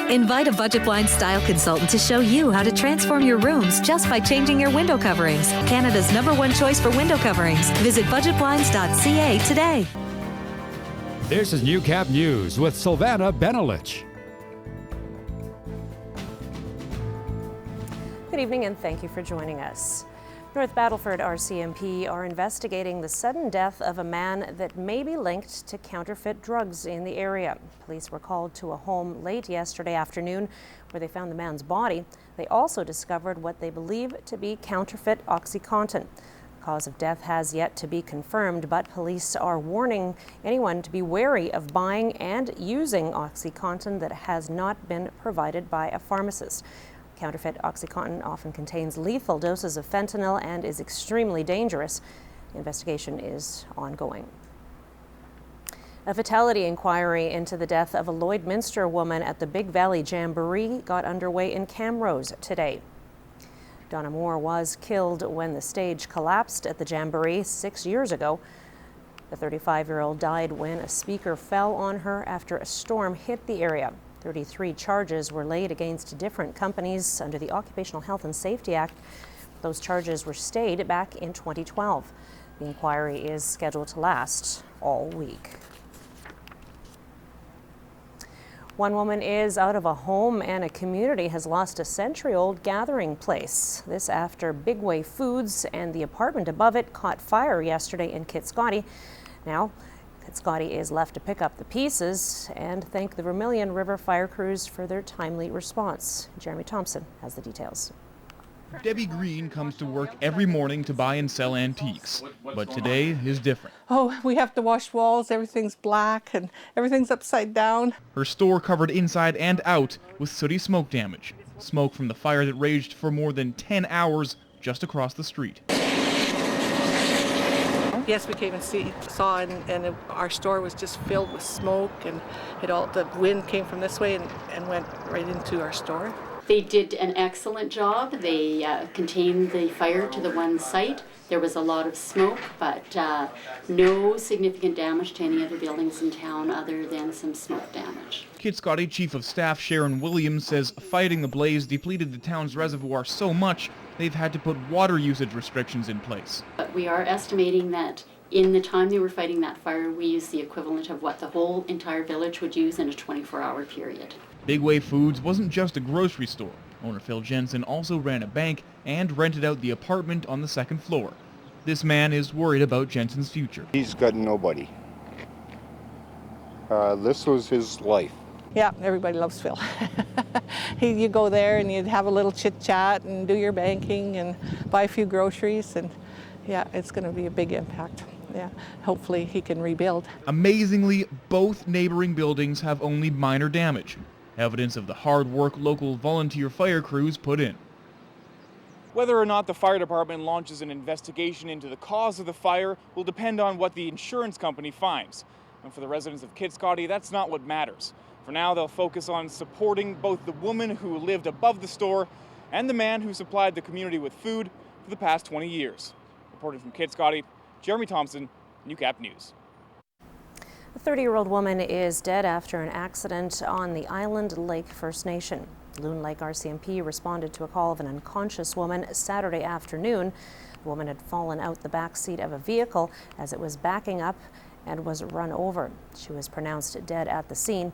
Invite a Budget Blinds style consultant to show you how to transform your rooms just by changing your window coverings. Canada's #1 choice for window coverings. Visit budgetblinds.ca today. This is Newcap News with Silvana Benelich. Good evening and thank you for joining us. North Battleford RCMP are investigating the sudden death of a man that may be linked to counterfeit drugs in the area. Police were called to a home late yesterday afternoon where they found the man's body. They also discovered what they believe to be counterfeit OxyContin. The cause of death has yet to be confirmed, but police are warning anyone to be wary of buying and using OxyContin that has not been provided by a pharmacist. Counterfeit OxyContin often contains lethal doses of fentanyl and is extremely dangerous. The investigation is ongoing. A fatality inquiry into the death of a Lloydminster woman at the Big Valley Jamboree got underway in Camrose today. Donna Moore was killed when the stage collapsed at the Jamboree 6 years ago. The 35-year-old died when a speaker fell on her after a storm hit the area. 33 charges were laid against different companies under the Occupational Health and Safety Act. Those charges were stayed back in 2012. The inquiry is scheduled to last all week. One woman is out of a home and a community has lost a century-old gathering place. This after Bigway Foods and the apartment above it caught fire yesterday in Kiscoty. Now, Kiscoty is left to pick up the pieces and thank the Vermilion River fire crews for their timely response. Jeremy Thompson has the details. Debbie Green comes to work every morning to buy and sell antiques, but today is different. Oh, we have to wash walls, everything's black and everything's upside down. Her store covered inside and out with sooty smoke damage. Smoke from the fire that raged for more than 10 hours just across the street. Yes, we came and saw, and our store was just filled with smoke, and the wind came from this way and went right into our store. They did an excellent job. They contained the fire to the one site. There was a lot of smoke, but no significant damage to any other buildings in town other than some smoke damage. Kiscoty Chief of Staff Sharon Williams says fighting the blaze depleted the town's reservoir so much they've had to put water usage restrictions in place. But we are estimating that in the time they were fighting that fire, we used the equivalent of what the whole entire village would use in a 24-hour period. Bigway Foods wasn't just a grocery store. Owner Phil Jensen also ran a bank and rented out the apartment on the second floor. This man is worried about Jensen's future. He's got nobody. This was his life. Yeah, everybody loves Phil. You go there and you'd have a little chit chat and do your banking and buy a few groceries, and yeah, it's going to be a big impact. Yeah, hopefully he can rebuild. Amazingly, both neighboring buildings have only minor damage. Evidence of the hard work local volunteer fire crews put in. Whether or not the fire department launches an investigation into the cause of the fire will depend on what the insurance company finds. And for the residents of Kiscoty, that's not what matters. For now, they'll focus on supporting both the woman who lived above the store and the man who supplied the community with food for the past 20 years. Reporting from Kiscoty, Jeremy Thompson, Newcap News. A 30-year-old woman is dead after an accident on the Island Lake First Nation. Loon Lake RCMP responded to a call of an unconscious woman Saturday afternoon. The woman had fallen out the back seat of a vehicle as it was backing up and was run over. She was pronounced dead at the scene.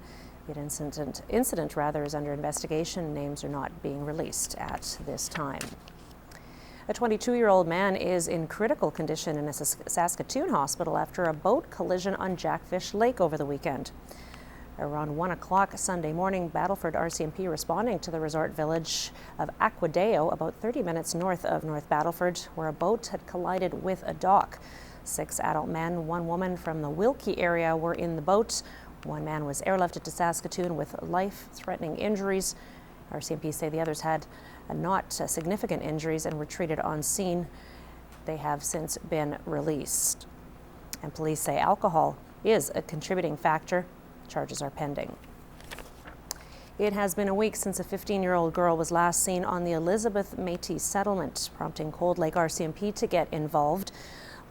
The incident is under investigation. Names are not being released at this time. A 22-year-old man is in critical condition in a Saskatoon hospital after a boat collision on Jackfish Lake over the weekend. Around 1 o'clock Sunday morning, Battleford RCMP responding to the resort village of Aquadeo, about 30 minutes north of North Battleford, where a boat had collided with a dock. 6 adult men, 1 woman from the Wilkie area were in the boat. 1 man was airlifted to Saskatoon with life-threatening injuries. RCMP say the others had not significant injuries and were treated on scene. They have since been released. And police say alcohol is a contributing factor. Charges are pending. It has been a week since a 15-year-old girl was last seen on the Elizabeth Métis settlement, prompting Cold Lake RCMP to get involved.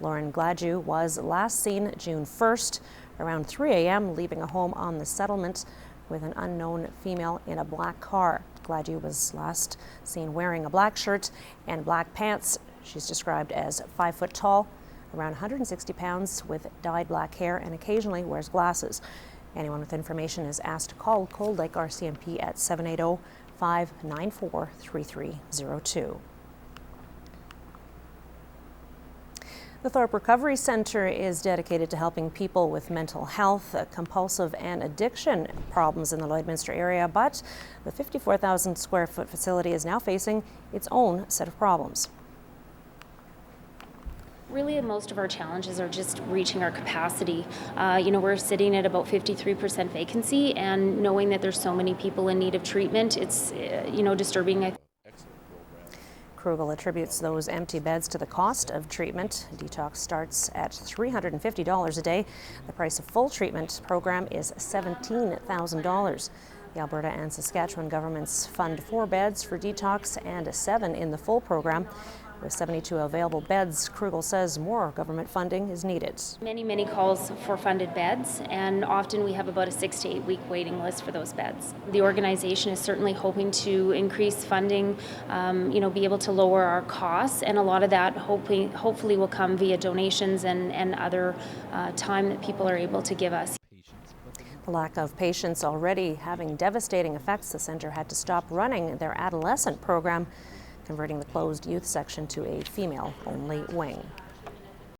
Lauren Gladue was last seen June 1st around 3 a.m. leaving a home on the settlement. with an unknown female in a black car. Gladue was last seen wearing a black shirt and black pants. She's described as 5 foot tall, around 160 pounds, with dyed black hair, and occasionally wears glasses. Anyone with information is asked to call Cold Lake RCMP at 780-594-3302. The Thorpe Recovery Centre is dedicated to helping people with mental health, compulsive and addiction problems in the Lloydminster area, but the 54,000 square foot facility is now facing its own set of problems. Really, most of our challenges are just reaching our capacity. We're sitting at about 53% vacancy, and knowing that there's so many people in need of treatment, it's, disturbing. Krugel attributes those empty beds to the cost of treatment. Detox starts at $350 a day. The price of full treatment program is $17,000. The Alberta and Saskatchewan governments fund 4 beds for detox and 7 in the full program. With 72 available beds, Krugel says more government funding is needed. Many calls for funded beds, and often we have about a 6 to 8 week waiting list for those beds. The organization is certainly hoping to increase funding, be able to lower our costs, and a lot of that hopefully will come via donations and other time that people are able to give us. The lack of patients already having devastating effects, the centre had to stop running their adolescent program, converting the closed youth section to a female-only wing.